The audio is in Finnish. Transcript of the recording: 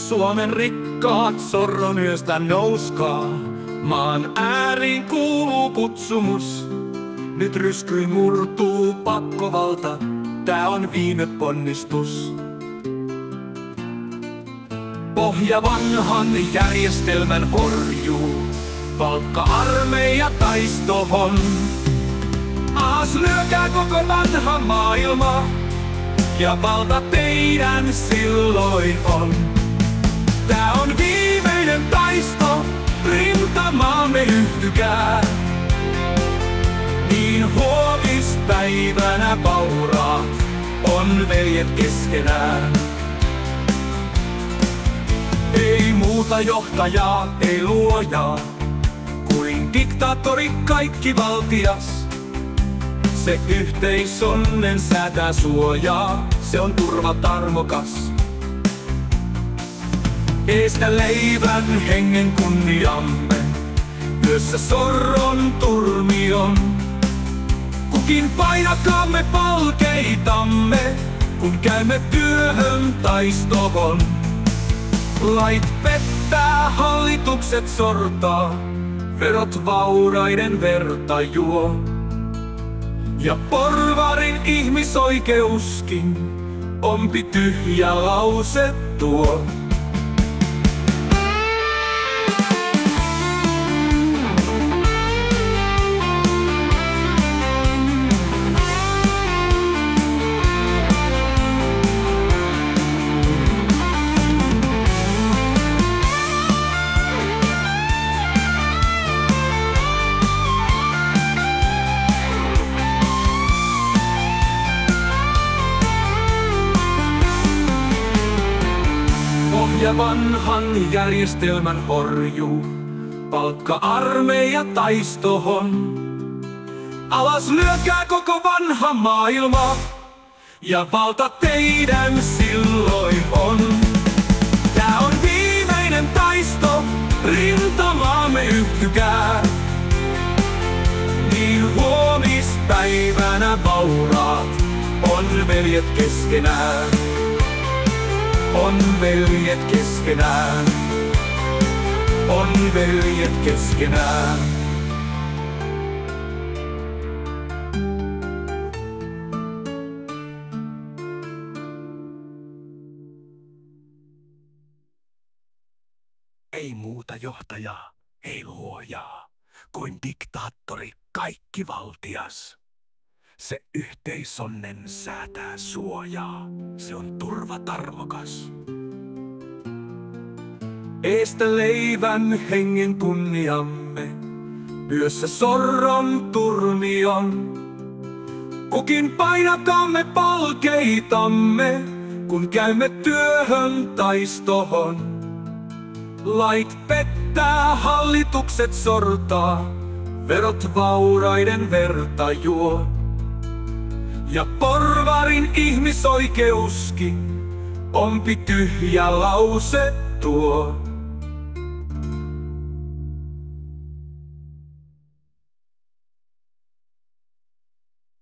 Suomen rikkaat sorron yöstä nouskaa. Maan ääriin kuuluu kutsumus. Nyt ryskyin murtuu pakkovalta. Tää on viime ponnistus. Pohja vanhan järjestelmän horjuu. Palkka-armeija taistohon. Aas lyökää koko vanha maailma. Ja valta teidän silloin on. Tää on viimeinen taisto, rintamaamme yhtykää. Niin huomispäivänä vauraat on veljet keskenään. Ei muuta johtajaa, ei luojaa, kuin diktaattori kaikkivaltias. Se yhteisonnen säätää suojaa, se on turva tarmokas. Eestä leivän hengen kunniamme, yössä sorron turmion. Kukin painakaamme palkeitamme, kun käymme työhön taistohon. Lait pettää, hallitukset sortaa, verot vauraiden verta juo. Ja porvarin ihmisoikeuskin ompi tyhjä lause tuo. Ja vanhan järjestelmän horjuu, palkka-armeija taistohon. Alas lyökää koko vanha maailma, ja valta teidän silloin on. Tää on viimeinen taisto, rintamaamme yhtykää. Niin huomispäivänä vauraat on veljet keskenään. On veljet keskenään. On veljet keskenään. Ei muuta johtajaa, ei luojaa, kuin diktaattori kaikkivaltias. Se yhteisonnen säätää suojaa, se on turva tarmokas. Eestä leivän hengen kunniamme, yössä sorron turmion. Kukin painakaamme palkeitamme, kun käymme työhön taistohon. Lait pettää, hallitukset sortaa, verot vauraiden verta juo. Ja porvarin ihmisoikeuskin ompi tyhjä lause tuo.